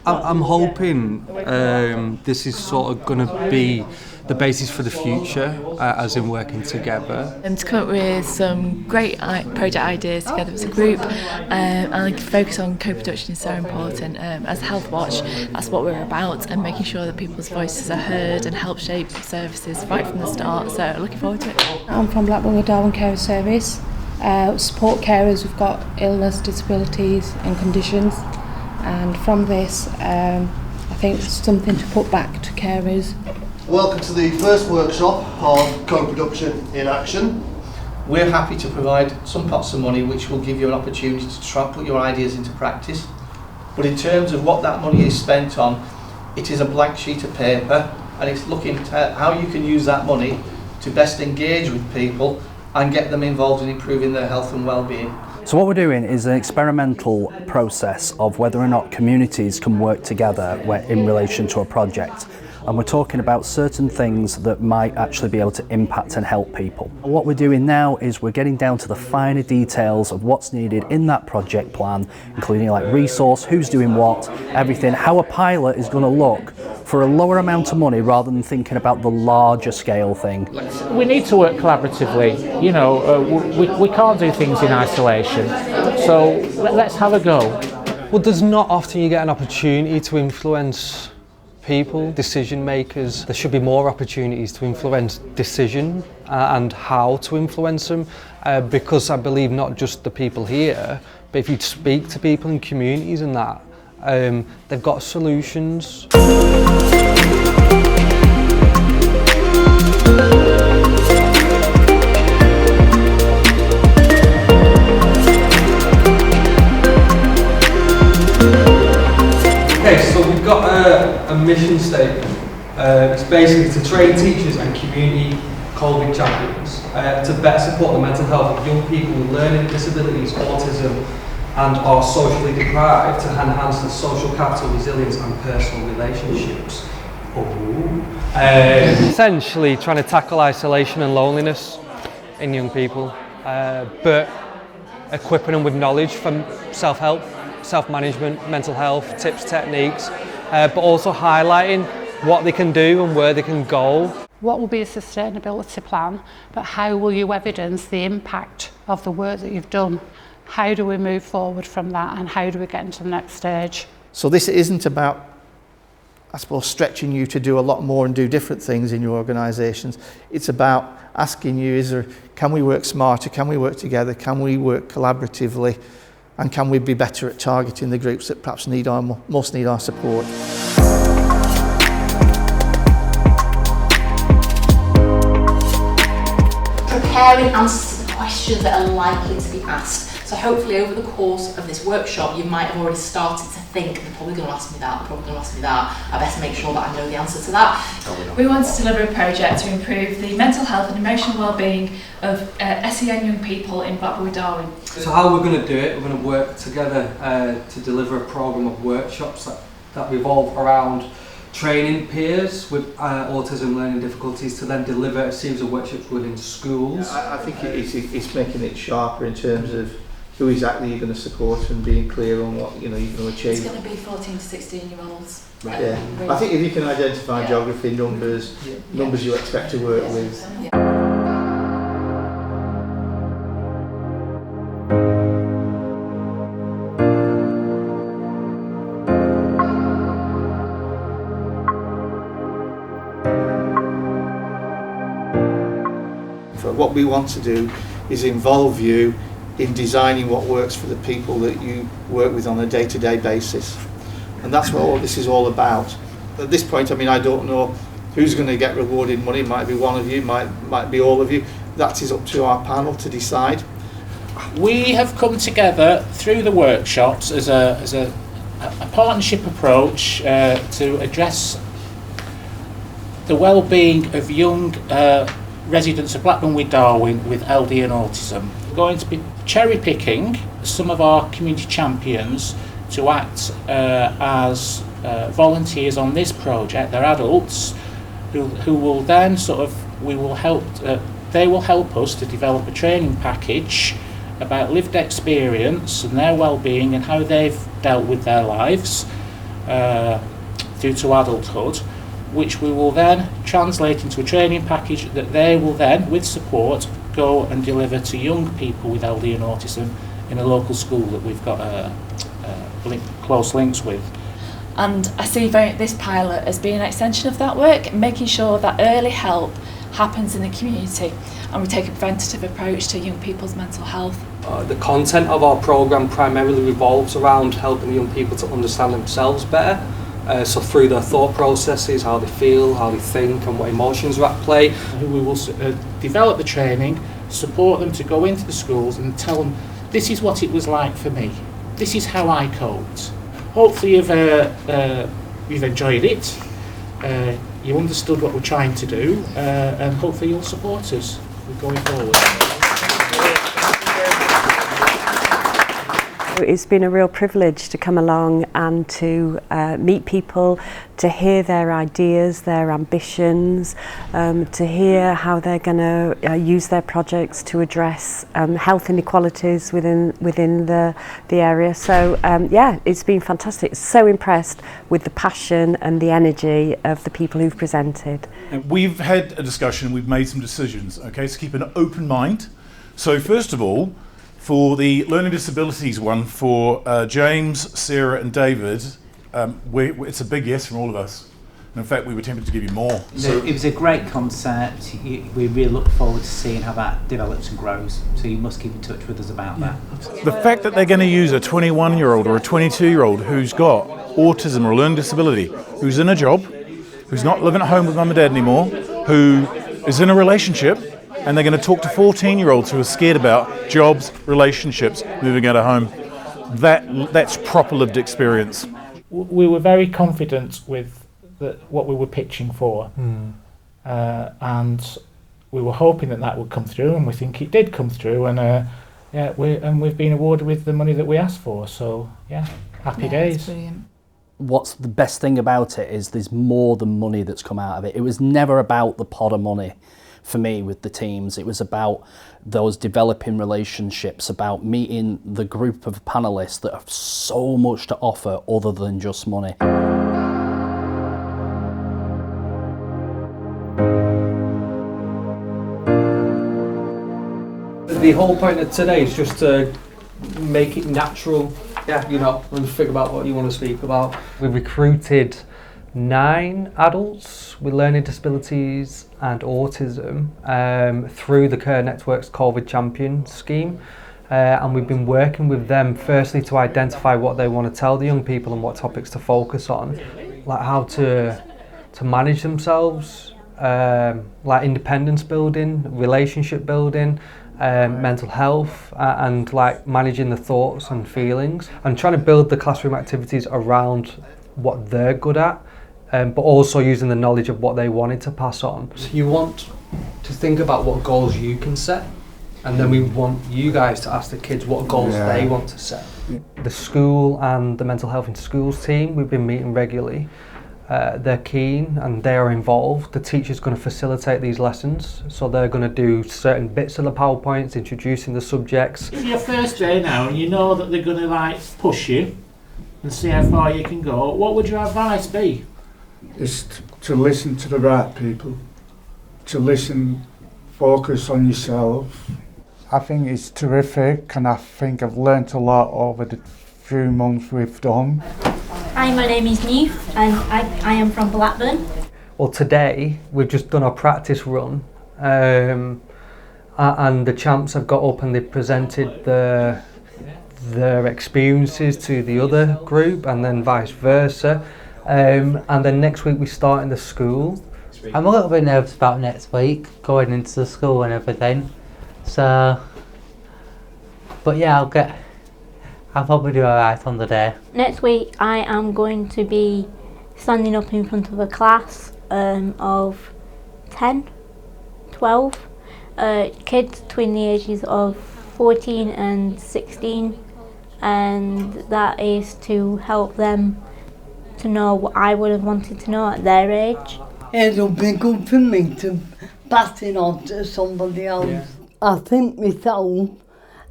I'm hoping this is sort of going to be the basis for the future, as in working together. To come up with some great project ideas together as a group, and focus on co-production is so important. As Health Watch, that's what we're about, and making sure that people's voices are heard and help shape services right from the start. So looking forward to it. I'm from Blackburn with Darwin Care Service. Support carers who've got illness, disabilities and conditions, and from this I think it's something to put back to carers. Welcome to the first workshop on co-production in action. We're happy to provide some pots of money which will give you an opportunity to try and put your ideas into practice. But in terms of what that money is spent on, it is a blank sheet of paper, and it's looking at how you can use that money to best engage with people and get them involved in improving their health and well-being. So what we're doing is an experimental process of whether or not communities can work together in relation to a project. And we're talking about certain things that might actually be able to impact and help people. What we're doing now is we're getting down to the finer details of what's needed in that project plan, including like resource, who's doing what, everything, how a pilot is going to look for a lower amount of money rather than thinking about the larger scale thing. We need to work collaboratively, you know, we can't do things in isolation, so let's have a go. Well, there's not often you get an opportunity to influence people, decision makers. There should be more opportunities to influence decision and how to influence them, because I believe not just the people here, but if you speak to people in communities and that, they've got solutions. Okay, so we've got a mission statement. It's basically to train teachers and community Colby champions to better support the mental health of young people with learning disabilities, autism, and are socially deprived to enhance the social capital, resilience and personal relationships. Essentially trying to tackle isolation and loneliness in young people, but equipping them with knowledge from self-help, self-management, mental health, tips, techniques, but also highlighting what they can do and where they can go. What will be a sustainability plan, but how will you evidence the impact of the work that you've done? How do we move forward from that, and how do we get into the next stage? So this isn't about, I suppose, stretching you to do a lot more and do different things in your organisations. It's about asking you, can we work smarter, can we work together, can we work collaboratively, and can we be better at targeting the groups that perhaps most need our support? Preparing answers to the questions that are likely to be asked. So hopefully over the course of this workshop you might have already started to think, they're probably going to ask me that, they're probably going to ask me that, I best make sure that I know the answer to that. We want to deliver a project to improve the mental health and emotional well-being of SEN young people in Blackburn with Darwin. So how we're going to do it, we're going to work together to deliver a programme of workshops that revolve around training peers with autism learning difficulties to then deliver a series of workshops within schools. I think it's making it sharper in terms of who exactly you're going to support and being clear on what you're going to achieve. It's going to be 14 to 16 year olds. Right. Yeah. Really. I think if you can identify geography, numbers you expect to work with. So what we want to do is involve you in designing what works for the people that you work with on a day-to-day basis. And that's what all this is all about. At this point, I mean, I don't know who's going to get rewarded money. It might be one of you, might be all of you. That is up to our panel to decide. We have come together through the workshops as a partnership approach to address the well-being of young residents of Blackburn with Darwin with LD and autism. We're going to be cherry-picking some of our community champions to act as volunteers on this project. They're adults who will then they will help us to develop a training package about lived experience and their well-being and how they've dealt with their lives. through to adulthood, which we will then translate into a training package that they will then, with support, go and deliver to young people with LD and autism in a local school that we've got close links with. And I see this pilot as being an extension of that work, making sure that early help happens in the community and we take a preventative approach to young people's mental health. The content of our programme primarily revolves around helping the young people to understand themselves better. So through their thought processes, how they feel, how they think and what emotions are at play. We will develop the training, support them to go into the schools and tell them, this is what it was like for me, this is how I coped. Hopefully you've enjoyed it, you understood what we're trying to do, and hopefully you'll support us going forward. It's been a real privilege to come along and to meet people, to hear their ideas, their ambitions, to hear how they're going to use their projects to address health inequalities within the area. So yeah, it's been fantastic. So impressed with the passion and the energy of the people who've presented. We've had a discussion, we've made some decisions, okay, so keep an open mind. So first of all, for the learning disabilities one, for James, Sarah and David, it's a big yes from all of us. And in fact, we were tempted to give you more. So it was a great concept. We really look forward to seeing how that develops and grows. So you must keep in touch with us about that. The fact that they're going to use a 21-year-old or a 22-year-old who's got autism or a learning disability, who's in a job, who's not living at home with mum and dad anymore, who is in a relationship, and they're going to talk to 14-year-olds who are scared about jobs, relationships, moving out of home. That's proper lived experience. We were very confident with what we were pitching for, and we were hoping that would come through, and we think it did come through, and we've been awarded with the money that we asked for. So yeah, happy days. Brilliant. What's the best thing about it is there's more than money that's come out of it. It was never about the pot of money. For me with the teams, it was about those developing relationships, about meeting the group of panellists that have so much to offer other than just money. The whole point of today is just to make it natural, and think about what you want to speak about. We've recruited 9 adults with learning disabilities and autism through the Care Network's COVID Champion scheme, and we've been working with them firstly to identify what they want to tell the young people and what topics to focus on, like how to manage themselves, like independence building, relationship building, mental health, and like managing the thoughts and feelings, and trying to build the classroom activities around what they're good at, but also using the knowledge of what they wanted to pass on. So you want to think about what goals you can set, and then we want you guys to ask the kids what goals they want to set. The school and the mental health in schools team, we've been meeting regularly. They're keen and they are involved. The teacher's going to facilitate these lessons, so they're going to do certain bits of the PowerPoints, introducing the subjects. It's your first day now, and you know that they're going to push you and see how far you can go. What would your advice be? Is to listen to the right people, to listen, focus on yourself. I think it's terrific, and I think I've learnt a lot over the few months we've done. Hi, my name is Neve, and I am from Blackburn. Well, today we've just done our practice run, and the champs have got up and they presented their experiences to the other group, and then vice versa. And then next week we start in the school. I'm a little bit nervous about next week, going into the school and everything. So, but yeah, I'll probably do alright on the day. Next week I am going to be standing up in front of a class of 10, 12 kids between the ages of 14 and 16, and that is to help them to know what I would have wanted to know at their age. It'll be good for me to pass it on to somebody else. Yeah. I think myself,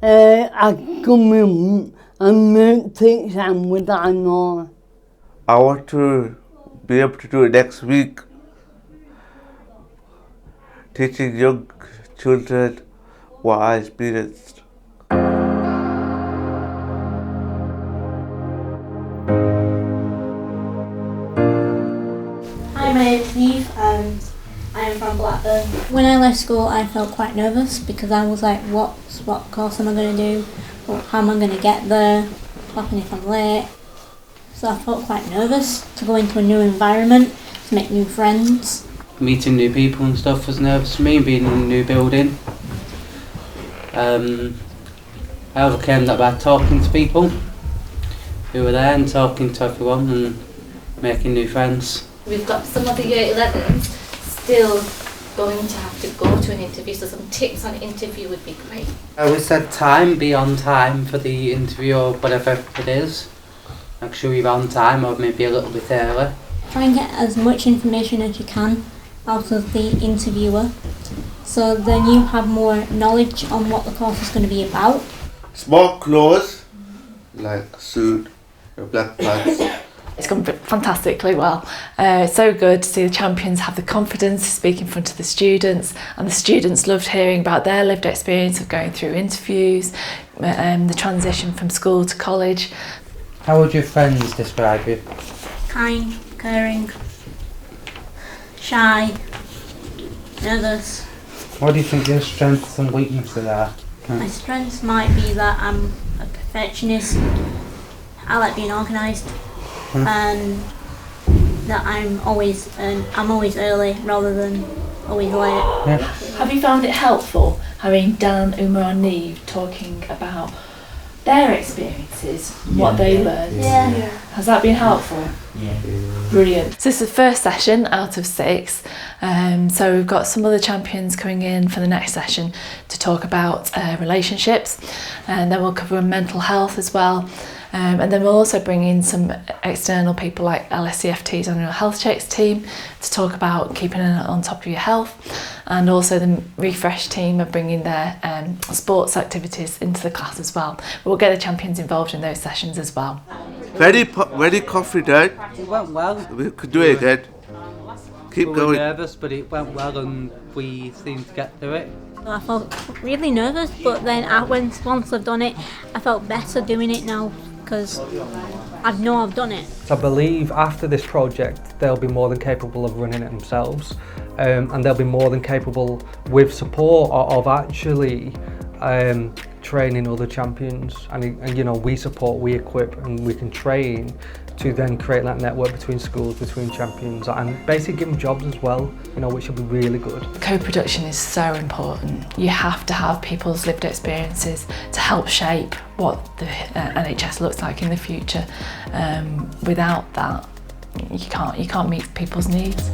I come in and teach them what I know. I want to be able to do it next week, teaching young children what I experienced. Hi, my name's Eve and I am from Blackburn. When I left school I felt quite nervous because I was like, what course am I going to do? How am I going to get there? What happens if I'm late? So I felt quite nervous to go into a new environment, to make new friends. Meeting new people and stuff was nervous for me, being in a new building. I overcame that by talking to people who were there and talking to everyone and making new friends. We've got some of the year 11s still going to have to go to an interview, so some tips on interview would be great. I always said time, be on time for the interview or whatever it is. Make sure you're on time or maybe a little bit early. Try and get as much information as you can out of the interviewer, so then you have more knowledge on what the course is going to be about. Smart clothes, like a suit or black pants. It's gone fantastically well. It's so good to see the champions have the confidence to speak in front of the students, and the students loved hearing about their lived experience of going through interviews, the transition from school to college. How would your friends describe you? Kind, caring, shy, nervous. What do you think your strengths and weaknesses are? My strengths might be that I'm a perfectionist, I like being organised, and that I'm always early rather than always late. Have you found it helpful having Dan, Uma and Neve talking about their experiences, what they learned? Yeah. Has that been helpful? Yeah. Brilliant. So this is the first session out of 6. So we've got some other champions coming in for the next session to talk about relationships, and then we'll cover mental health as well. And then we'll also bring in some external people like LSCFT's annual health checks team to talk about keeping on top of your health, and also the Refresh team are bringing their sports activities into the class as well. We'll get the champions involved in those sessions as well. Very confident. It went well. We could do it again. Keep we going. were nervous, but it went well and we seemed to get through it. I felt really nervous, but then once I've done it, I felt better doing it now because I know I've done it. I believe after this project they'll be more than capable of running it themselves, and they'll be more than capable with support of actually training other champions, and you know, we support, we equip and we can train to then create that network between schools, between champions, and basically give them jobs as well, you know, which will be really good. Co-production is so important. You have to have people's lived experiences to help shape what the NHS looks like in the future. Without that, you can't meet people's needs.